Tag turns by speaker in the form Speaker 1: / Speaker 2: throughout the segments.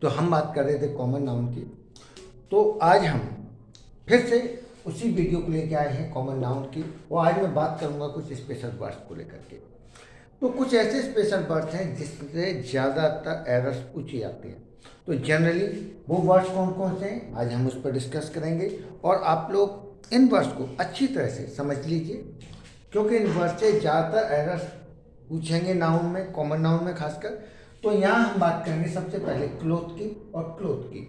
Speaker 1: तो हम बात कर रहे थे कॉमन नाउन की। तो आज हम फिर से उसी वीडियो को लेकर आए हैं कॉमन नाउन की, और आज मैं बात करूंगा कुछ स्पेशल वर्ड्स को लेकर के। तो कुछ ऐसे स्पेशल वर्ड्स हैं जिससे ज़्यादातर एरर्स पूछी जाती हैं। तो जनरली वो वर्ड्स कौन कौन से हैं आज हम उस पर डिस्कस करेंगे, और आप लोग इन वर्ड्स को अच्छी तरह से समझ लीजिए, क्योंकि इन वर्ड से ज़्यादातर एरर्स पूछेंगे नाउन में, कॉमन नाउन में खासकर। तो यहाँ हम बात करेंगे सबसे पहले क्लोथ की और क्लोथ की।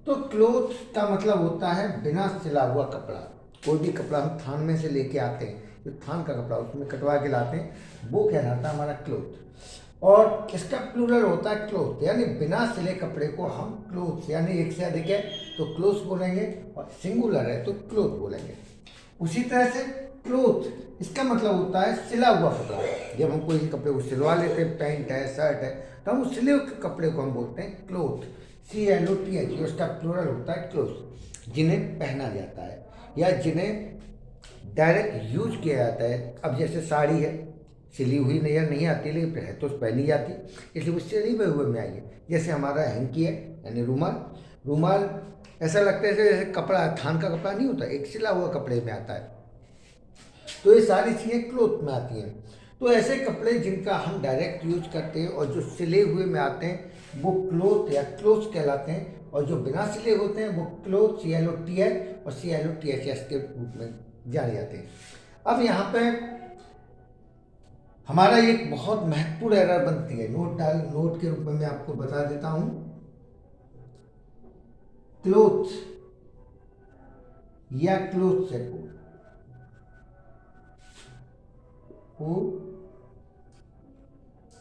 Speaker 1: तो क्लोथ का मतलब होता है बिना सिला हुआ कपड़ा। कोई भी कपड़ा हम थान में से लेके आते हैं, जो थान का कपड़ा उसमें कटवा के लाते हैं, वो कहलाता है हमारा क्लोथ। और इसका प्लूरल होता है क्लोथ, यानी बिना सिले कपड़े को हम क्लोथ, यानी एक से अधिक है तो क्लोथ बोलेंगे, और सिंगुलर है तो क्लोथ बोलेंगे। उसी तरह से क्लोथ इसका मतलब होता है सिला हुआ कपड़ा। जब हम कोई कपड़े को सिलवा लेते हैं, पैंट है, शर्ट है, तो हम उस सिले हुए कपड़े को हम बोलते हैं क्लोथ, CLOTH। उसका प्लूरल होता है क्लोथ, जिन्हें पहना जाता है या जिन्हें डायरेक्ट यूज किया जाता है। अब जैसे साड़ी है, सिली हुई नजर नहीं आती, लेकिन है तो पहनी जाती, इसलिए वो सिले हुए में आई है। जैसे हमारा हैंकी है, यानी रूमाल। रूमाल ऐसा लगता है जैसे कपड़ा, थान का कपड़ा नहीं होता, एक सिला हुआ कपड़े में आता है। तो ये सारी चीज़ें क्लोथ में आती हैं। तो ऐसे कपड़े जिनका हम डायरेक्ट यूज करते हैं और जो सिले हुए में आते हैं वो क्लोथ या क्लोथ्स कहलाते हैं, और जो बिना सिले होते हैं वो क्लोथ, CLOTH और CLOTHS के रूप में जाने जाते हैं। अब यहाँ पे हमारा एक बहुत महत्वपूर्ण एरर बनती है, नोट के रूप में मैं आपको बता देता हूँ। क्लोथ या क्लोथ से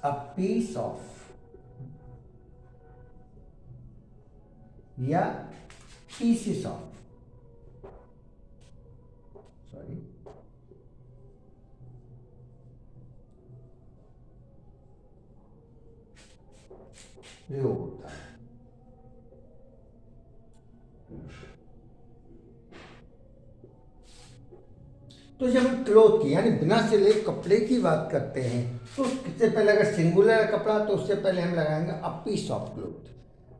Speaker 1: a piece of या pieces of, सॉरी, प्रयोग होता है। तो जब हम क्लोथ की यानी बिना सिले कपड़े की बात करते हैं, तो इससे पहले अगर सिंगुलर कपड़ा तो उससे पहले हम लगाएंगे a piece of cloth,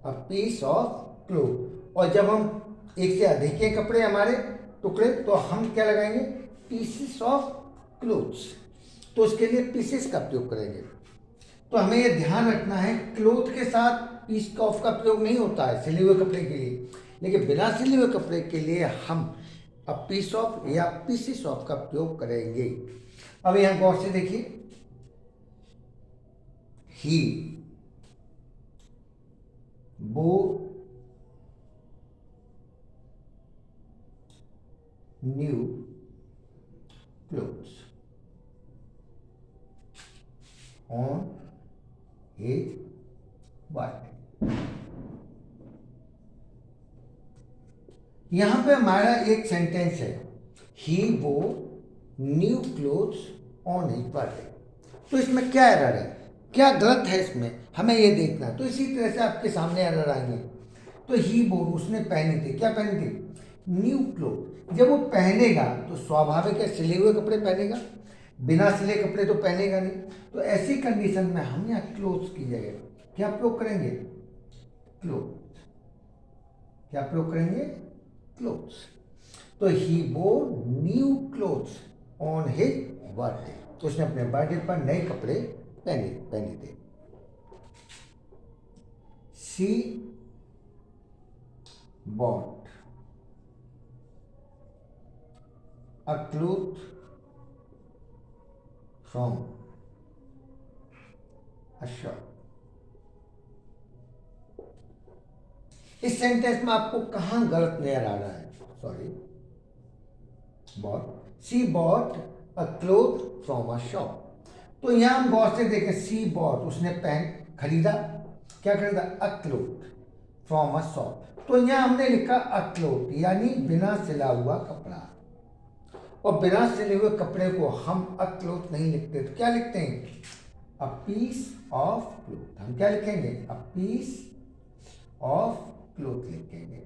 Speaker 1: a piece of cloth. और जब हम एक से अधिक के कपड़े हमारे टुकड़े, तो हम क्या लगाएंगे, पीसेस ऑफ क्लोथ्स। तो उसके लिए पीसेस का प्रयोग करेंगे। तो हमें यह ध्यान रखना है, क्लोथ के साथ पीस ऑफ का प्रयोग नहीं होता है सिले हुए कपड़े के लिए, लेकिन बिना सिले हुए कपड़े के लिए हम अ पीस ऑफ या पीसेस ऑफ का प्रयोग करेंगे। अब यहां गौर से देखिए, ही वो new clothes on his birthday. यहां पे हमारा एक सेंटेंस है, ही वो new clothes on his birthday. तो इसमें क्या एरर है, क्या गलत है इसमें, हमें ये देखना है। तो इसी तरह से आपके सामने एरर आएंगे। तो ही वो, उसने पहने थे, क्या पहने थे, न्यू क्लोथ। जब वो पहनेगा तो स्वाभाविक है सिले हुए कपड़े पहनेगा, बिना सिले कपड़े तो पहनेगा नहीं। तो ऐसी कंडीशन में हम यहाँ क्लोथ्स की जगह क्या प्रयोग करेंगे, क्लोथ। क्या प्रयोग करेंगे, क्लोथ्स। तो he wore new clothes on his birthday. तो उसने अपने बर्थडे पर नए कपड़े पहने थे। She bought a cloth from a shop. इस सेंटेंस में आपको कहां गलत नजर आ रहा है, sorry, bought, she bought a cloth from a shop. तो यहां हम गौर से देखें, सी बॉट, उसने पैंट खरीदा, क्या खरीदा, अ क्लोथ फ्रॉम अ शॉप। तो यहां हमने लिखा अ क्लोथ, यानी बिना सिला हुआ कपड़ा। और बिना सिले हुए कपड़े को हम अ क्लोथ नहीं लिखते, तो क्या लिखते हैं, अ पीस ऑफ क्लोथ। हम क्या लिखेंगे, अ पीस ऑफ क्लोथ लिखेंगे।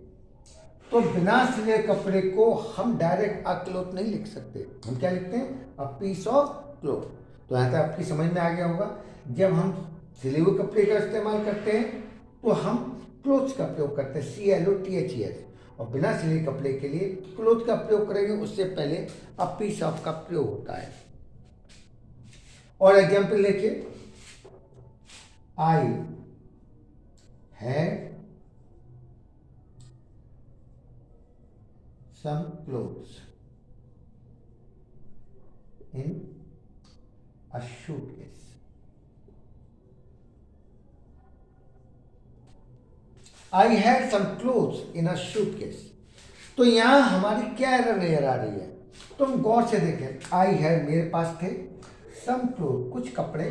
Speaker 1: तो बिना सिले कपड़े को हम डायरेक्ट अ क्लोथ नहीं लिख सकते, हम क्या लिखते हैं, अ पीस ऑफ क्लोथ। तो यहाँ तक आपकी समझ में आ गया होगा, जब हम सिले हुए कपड़े का इस्तेमाल करते हैं तो हम क्लोथ्स का प्रयोग करते हैं, CLOTHES। और बिना सिले कपड़े के लिए क्लोथ का प्रयोग करेंगे, उससे पहले अ पीस ऑफ का प्रयोग होता है। और एग्जाम्पल देखिए, I had some clothes in a suitcase। I had some clothes in a suitcase। तो यहाँ हमारी क्या एरर नजर आ रही है, तो हम गौर से देखें। आई हैड मेरे पास थे, सम क्लोथ कुछ कपड़े,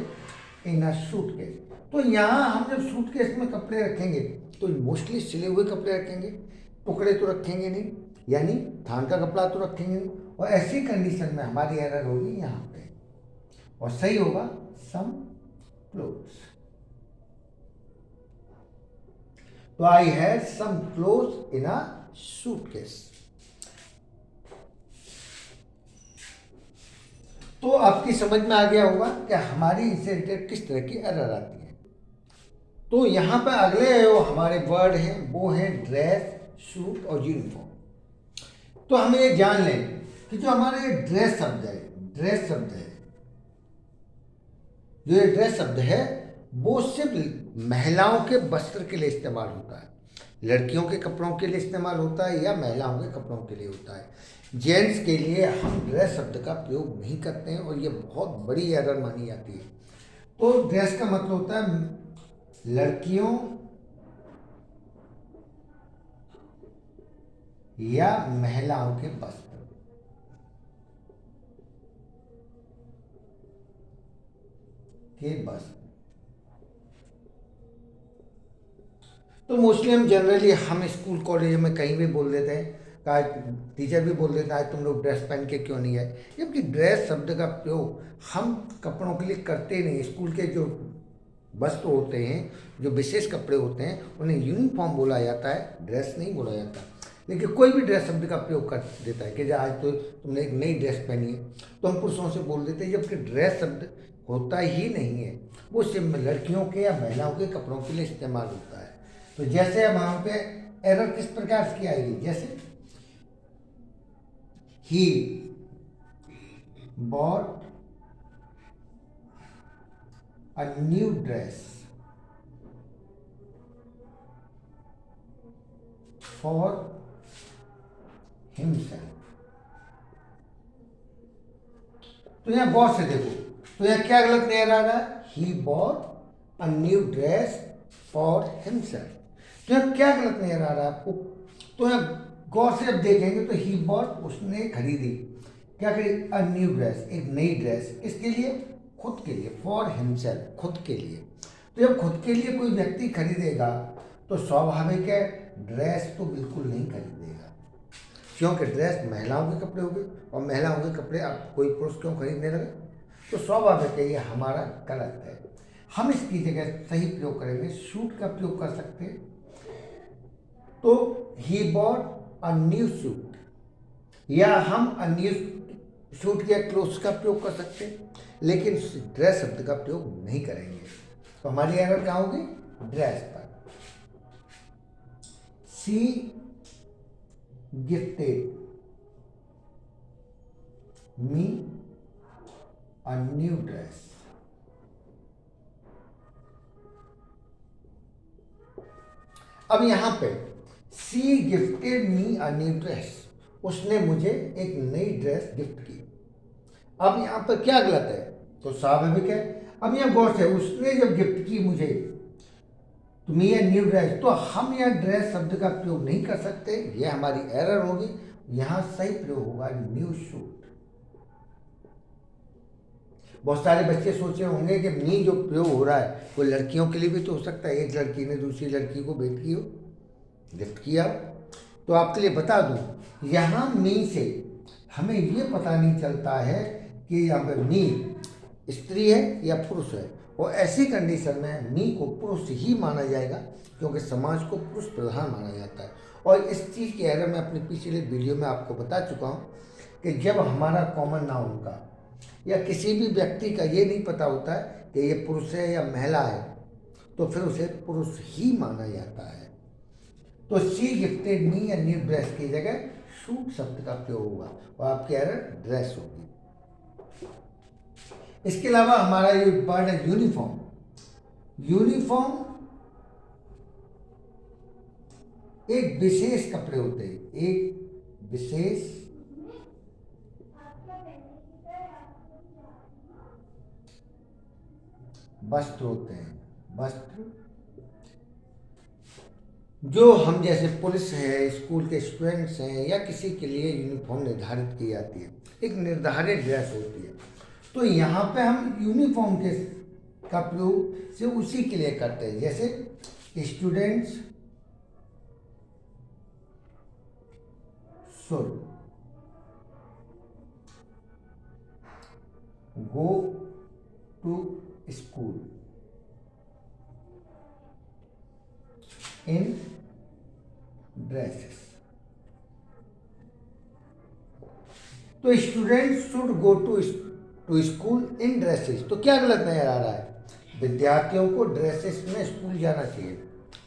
Speaker 1: इन अ सूटकेस। तो यहाँ हम जब सूटकेस में कपड़े रखेंगे तो मोस्टली सिले हुए कपड़े रखेंगे, टुकड़े तो रखेंगे नहीं, यानी थान का कपड़ा तो रखेंगे नहीं। और ऐसी कंडीशन में हमारी एरर होगी यहाँ पे, और सही होगा सम क्लोथ्स। तो I had some clothes in a suitcase. तो आपकी समझ में आ गया होगा कि हमारी इससे रिलेटेड किस तरह की एरर आती है। तो यहाँ पर अगले जो हमारे वर्ड हैं वो हैं ड्रेस, सूट और यूनिफॉर्म। तो हम ये जान लें कि जो हमारे ड्रेस शब्द है, ड्रेस शब्द है, जो ये ड्रेस शब्द है वो सिर्फ महिलाओं के वस्त्र के लिए इस्तेमाल होता है, लड़कियों के कपड़ों के लिए इस्तेमाल होता है या महिलाओं के कपड़ों के लिए होता है। जेंट्स के लिए हम ड्रेस शब्द का प्रयोग नहीं करते हैं, और ये बहुत बड़ी एरर मानी जाती है। तो ड्रेस का मतलब होता है लड़कियों या महिलाओं के वस्त्र के वस्त्र। तो मोस्टली हम जनरली हम स्कूल कॉलेज में कहीं भी बोल देते हैं, आज टीचर भी बोल देते हैं आज तुम लोग ड्रेस पहन के क्यों नहीं आए, जबकि ड्रेस शब्द का प्रयोग हम कपड़ों के लिए करते ही नहीं। स्कूल के जो वस्त्र होते हैं, जो विशेष कपड़े होते हैं, उन्हें यूनिफॉर्म बोला जाता है, ड्रेस नहीं बोला जाता। लेकिन कोई भी ड्रेस शब्द का प्रयोग कर देता है कि आज तो तुमने एक नई ड्रेस पहनी है, तो हम पुरुषों से बोल देते हैं, जबकि ड्रेस शब्द होता ही नहीं है, वो सिर्फ लड़कियों के या महिलाओं के कपड़ों के लिए इस्तेमाल होता है। तो जैसे अब वहाँ पे एरर किस प्रकार की आएगी, जैसे he bought a new dress for himself. तो यहां गौर से देखो, तो यहां क्या गलत नहीं आ रहा है, he bought a new dress for himself. तो यहां क्या गलत नहीं आ रहा है आपको, तो यहां गौर से जब देखेंगे तो ही बॉट उसने खरीदी, क्या खरीदी, अ न्यू ड्रेस, एक नई ड्रेस, किसके लिए, खुद के लिए, फॉर हिमसेल्फ, खुद के लिए। तो जब खुद के लिए कोई व्यक्ति खरीदेगा तो स्वाभाविक है ड्रेस तो बिल्कुल नहीं खरीदेगा, क्योंकि ड्रेस महिलाओं के कपड़े हो गए, और महिलाओं के कपड़े अब कोई पुरुष क्यों खरीदने लगे, तो स्वाभाविक है ये हमारा गलत है। हम इसकी जगह सही प्रयोग करेंगे, सूट का प्रयोग कर सकते हैं। तो he bought a new suit, या हम अ न्यू सूट या क्लोथ्स का प्रयोग कर सकते हैं, लेकिन ड्रेस शब्द का प्रयोग नहीं करेंगे। तो हमारी एरर क्या होगी, ड्रेस पर। She gifted me a new dress. अब यहां पे she gifted me a new dress, उसने मुझे एक नई ड्रेस गिफ्ट की। अब यहां पर क्या गलत है, तो स्वाभाविक है। अब यहां गौर से, उसने जब गिफ्ट की मुझे तो मी ए न्यू ड्रेस, तो हम यह ड्रेस शब्द का प्रयोग नहीं कर सकते, यह हमारी एरर होगी। यहां सही प्रयोग होगा न्यू सूट। बहुत सारे बच्चे सोचे होंगे कि मी जो प्रयोग हो रहा है वो लड़कियों के लिए भी तो हो सकता है, एक लड़की ने दूसरी लड़की को भेंट की हो, गिफ्ट किया। तो आपके लिए बता दूं, यहाँ मी से हमें ये पता नहीं चलता है कि यहाँ पर मी स्त्री है या पुरुष है, और ऐसी कंडीशन में मी को पुरुष ही माना जाएगा, क्योंकि समाज को पुरुष प्रधान माना जाता है। और इस चीज़ की एरर मैं अपनी पिछले वीडियो में आपको बता चुका हूँ कि जब हमारा कॉमन नाउन का या किसी भी व्यक्ति का ये नहीं पता होता है कि ये पुरुष है या महिला है, तो फिर उसे पुरुष ही माना जाता है। तो she gifted me a new dress की जगह सूट शब्द का प्रयोग होगा और आपकी एरर ड्रेस होगी। इसके अलावा हमारा ये वर्ड है यूनिफॉर्म। यूनिफॉर्म एक विशेष कपड़े होते हैं, एक विशेष वस्त्र होते हैं, वस्त्र जो हम जैसे पुलिस है, स्कूल के स्टूडेंट्स हैं या किसी के लिए यूनिफॉर्म निर्धारित की जाती है, एक निर्धारित ड्रेस होती है। तो यहाँ पे हम यूनिफॉर्म के का प्रयोग से उसी के लिए करते हैं, जैसे students should go to school in dresses. तो student should go to school in dresses, तो क्या गलत नजर आ रहा है? विद्यार्थियों को ड्रेसेस में स्कूल जाना चाहिए,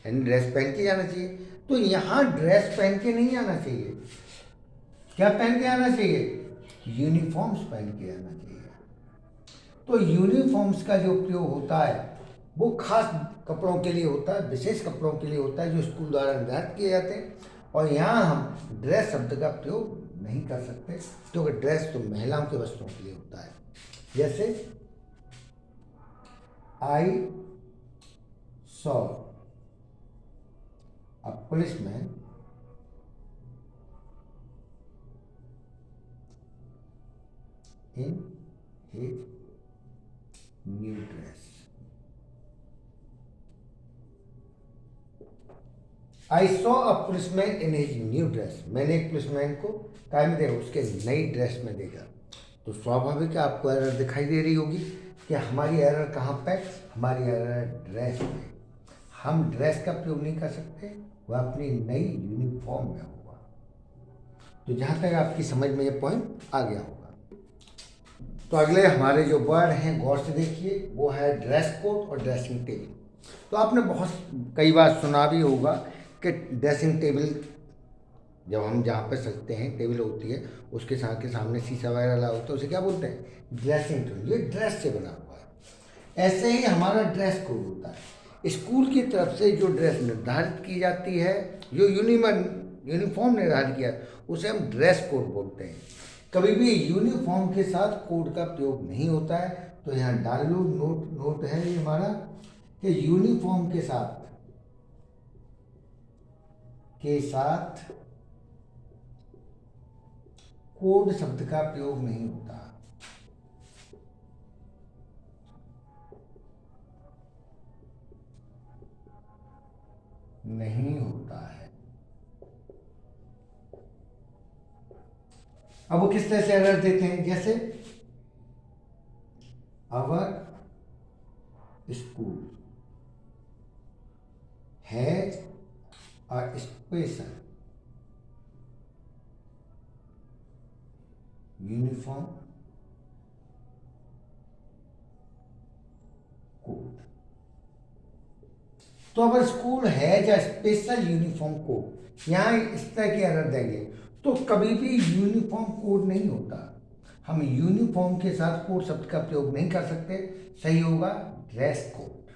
Speaker 1: यानी ड्रेस पहन के जाना चाहिए। तो यहाँ ड्रेस पहन के नहीं आना चाहिए, क्या पहन के आना चाहिए? यूनिफॉर्म्स पहन के आना चाहिए। तो यूनिफॉर्म्स का जो प्रयोग होता है वो खास कपड़ों के लिए होता है, विशेष कपड़ों के लिए होता है जो स्कूल द्वारा निर्धारित किए जाते हैं। और यहाँ हम ड्रेस शब्द का प्रयोग नहीं कर सकते, क्योंकि ड्रेस तो महिलाओं के वस्त्रों के लिए होता है। जैसे I saw a policeman in his new dress. I saw a policeman in his new dress, मैंने एक पुलिसमैन को काय में देखा, उसके नई ड्रेस में देखा। तो स्वाभाविक है आपको एरर दिखाई दे रही होगी कि हमारी एरर कहाँ पे? हमारी एरर ड्रेस में। हम ड्रेस का प्रयोग नहीं कर सकते, वह अपनी नई यूनिफॉर्म में होगा। तो जहाँ तक आपकी समझ में ये पॉइंट आ गया होगा। तो अगले हमारे जो वर्ड हैं गौर से देखिए, वो है ड्रेस कोड और ड्रेसिंग टेबल। तो आपने बहुत कई बार सुना भी होगा कि ड्रेसिंग टेबल जब हम जहाँ पर सजते हैं, टेबल होती है, उसके के सामने शीशा वगैरह लगा होता है, उसे क्या बोलते हैं? Dressing table. ये ड्रेस से बना हुआ है। ऐसे ही हमारा ड्रेस कोड होता है। स्कूल की तरफ से जो ड्रेस निर्धारित की जाती है, जो यूनिफॉर्म निर्धारित किया, उसे हम ड्रेस कोड बोलते हैं। कभी भी यूनिफॉर्म के साथ कोड का प्रयोग नहीं होता है। तो यहाँ डाल लो, नोट है ये हमारा कि यूनिफॉर्म के साथ कोड शब्द का प्रयोग नहीं होता। नहीं होता है। अब वो किस तरह से एरर देते हैं? जैसे our school has a special uniform code. तो अगर school has a special uniform code, यहां इस तरह की एरर देंगे तो कभी भी यूनिफॉर्म कोड नहीं होता। हम यूनिफॉर्म के साथ कोड शब्द का प्रयोग नहीं कर सकते। सही होगा ड्रेस कोड।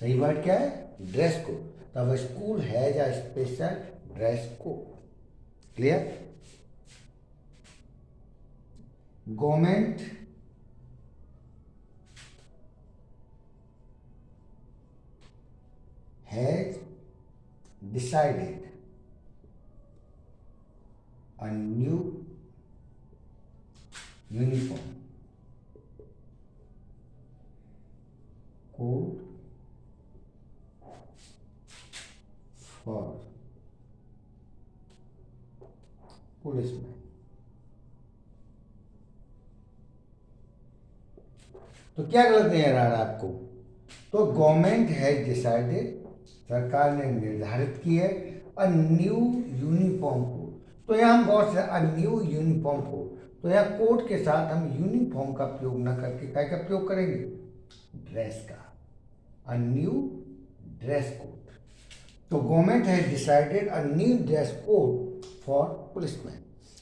Speaker 1: सही वर्ड क्या है? Dress code. तब school has a special dress code. Clear? Government has decided a new uniform code for policemen। तो क्या गलत नहीं आ रहा है आपको? तो गवर्नमेंट हैज डिसाइडेड, सरकार ने निर्धारित की है, अ न्यू यूनिफॉर्म कोड। तो यहाँ हम गौर से अ न्यू यूनिफॉर्म कोड, तो यहाँ कोड के साथ हम यूनिफॉर्म का प्रयोग न करके क्या का प्रयोग करेंगे? ड्रेस का। A new dress code. तो government has decided a new dress code for policeman.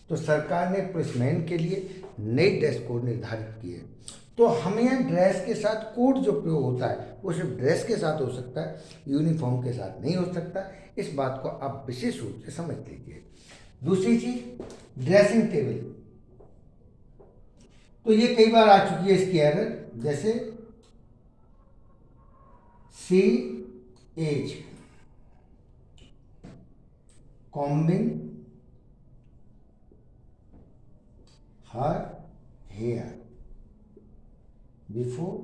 Speaker 1: तो सरकार ने पुलिसमैन के लिए नई ड्रेस कोड निर्धारित की है। तो हमें यहाँ ड्रेस के साथ कोड जो प्रयोग होता है वो सिर्फ ड्रेस के साथ हो सकता है, यूनिफॉर्म के साथ नहीं हो सकता। इस बात को आप विशेष रूप से समझ लीजिए। दूसरी चीज ड्रेसिंग टेबल। तो ये कई बार आ चुकी है इसकी एरर, जैसे she as combing her hair before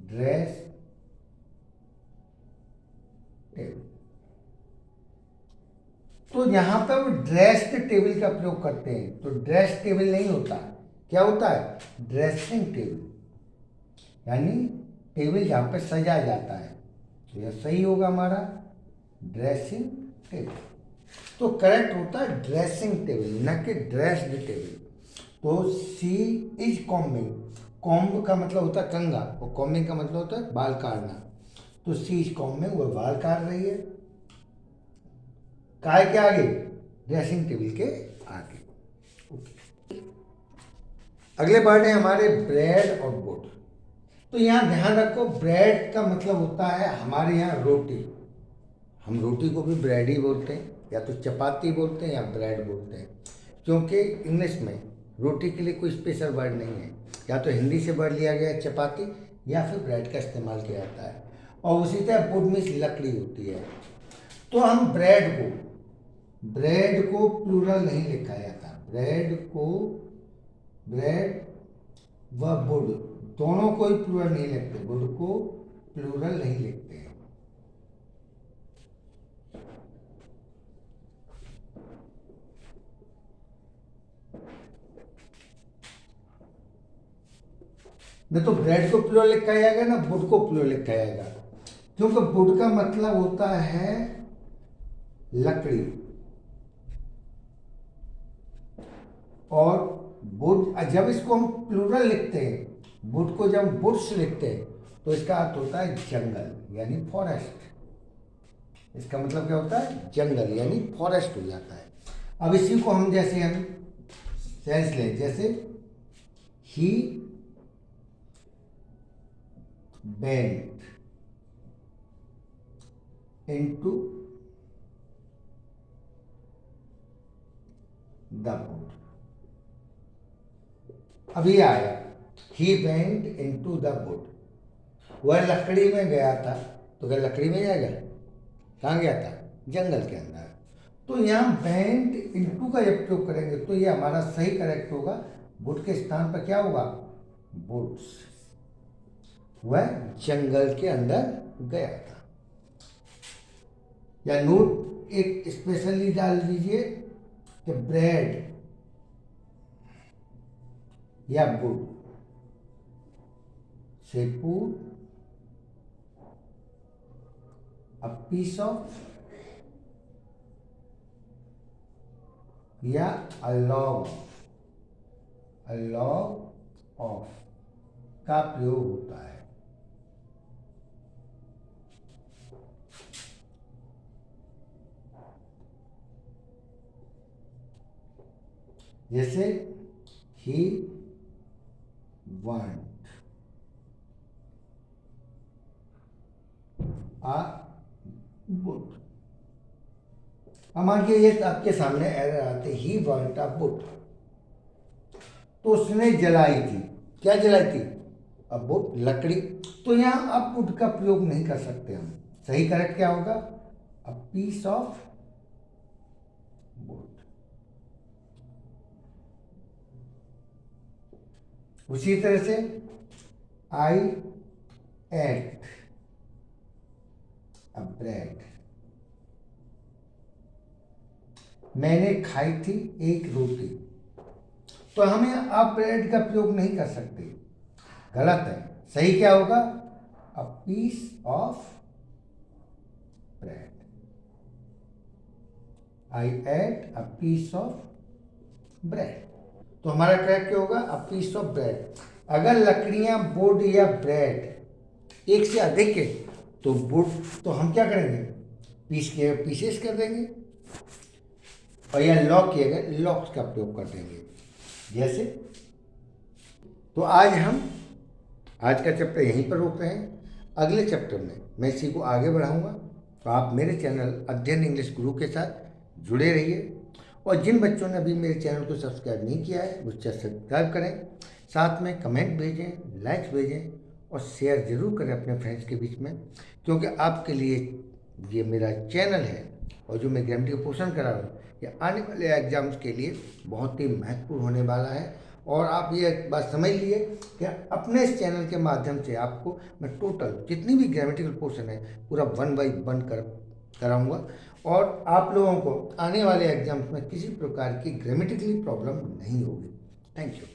Speaker 1: dress table. तो यहां पर वो ड्रेस टेबल का प्रयोग करते हैं, तो ड्रेस टेबल नहीं होता, क्या होता है? ड्रेसिंग टेबल, यानी टेबल जहां पर सजाया जाता है। तो यह सही होगा हमारा ड्रेसिंग टेबल। तो करेक्ट होता है ड्रेसिंग टेबल, न कि ड्रेस्ड टेबल। तो सी इज कॉम्बिंग, कॉम्ब का मतलब होता है कंघा और कॉम्बिंग का मतलब होता है बाल काटना। तो सी इज कॉम्बिंग, वो बाल काट रही है। काय के आगे? ड्रेसिंग टेबल के आगे। अगले वर्ड है हमारे ब्रेड और बुट। तो यहाँ ध्यान रखो, ब्रेड का मतलब होता है हमारे यहाँ रोटी। हम रोटी को भी ब्रेड ही बोलते हैं, या तो चपाती बोलते हैं या ब्रेड बोलते हैं, क्योंकि इंग्लिश में रोटी के लिए कोई स्पेशल वर्ड नहीं है। या तो हिंदी से वर्ड लिया गया है चपाती, या फिर ब्रेड का इस्तेमाल किया जाता है। और उसी तरह वुड मीन्स लकड़ी होती है। तो हम ब्रेड को प्लूरल नहीं लिखा जाता। ब्रेड व वुड दोनों को ही प्लूरल नहीं लिखते, वुड को प्लूरल नहीं लिखते हैं। न तो ब्रेड को प्लूरल लिखा जाएगा ना वुड को प्लूरल लिखा जाएगा, क्योंकि वुड का मतलब होता है लकड़ी, और वुड जब इसको हम प्लूरल लिखते हैं, वुड को जब वुड्स लिखते हैं, तो इसका अर्थ होता है जंगल यानी फॉरेस्ट। इसका मतलब क्या होता है? जंगल यानी फॉरेस्ट हो जाता है। अब इसी को हम सेंस लें, जैसे ही went into the wood। अभी आया he went into the wood, वह लकड़ी में गया था। तो क्या लकड़ी में जाएगा? कहाँ गया था? जंगल के अंदर। तो यहाँ वेंट इनटू का जब प्रयोग करेंगे तो ये हमारा सही करेक्ट होगा। वुड के स्थान पर क्या होगा? वुड्स। वह जंगल के अंदर गया था। या नोट एक स्पेशली डाल दीजिए कि ब्रेड या would say put a piece of या a log of का प्रयोग होता है। जैसे he want a boot। अब मानिए ये आपके सामने एरर आते ही वांट अ बुट, तो उसने जलाई थी। क्या जलाई थी? अब बुट लकड़ी। तो यहाँ अब बुट का प्रयोग नहीं कर सकते हम। सही करेक्ट क्या होगा? अ पीस ऑफ बुट। उसी तरह से आई एट अ ब्रेड, मैंने खाई थी एक रोटी। तो हमें अब ब्रेड का प्रयोग नहीं कर सकते, गलत है। सही क्या होगा? A piece of bread. I ate a piece of bread. तो हमारा करेक्ट क्या होगा? A piece of bread. अगर लकड़ियां, वुड या ब्रेड एक से अधिक है तो वुड तो हम क्या करेंगे, पीसेस कर देंगे, और या लॉक किए गए लॉक्स का प्रयोग कर देंगे। जैसे तो आज का चैप्टर यहीं पर रोकते हैं। अगले चैप्टर में मैं इसी को आगे बढ़ाऊंगा। तो आप मेरे चैनल अध्ययन इंग्लिश गुरु के साथ जुड़े रहिए, और जिन बच्चों ने अभी मेरे चैनल को सब्सक्राइब नहीं किया है वो सब्सक्राइब करें, साथ में कमेंट भेजें, लाइक्स भेजें, और शेयर ज़रूर करें अपने फ्रेंड्स के बीच में, क्योंकि आपके लिए ये मेरा चैनल है और जो मैं ग्रामेटिकल पोर्शन करा रहा हूँ ये आने वाले एग्जाम्स के लिए बहुत ही महत्वपूर्ण होने वाला है। और आप ये बात समझ लिए कि अपने इस चैनल के माध्यम से आपको मैं टोटल जितनी भी ग्रामेटिकल पोर्शन है पूरा 1 बाय 1 कराऊंगा, और आप लोगों को आने वाले एग्जाम्स में किसी प्रकार की ग्रामेटिकली प्रॉब्लम नहीं होगी। Thank you.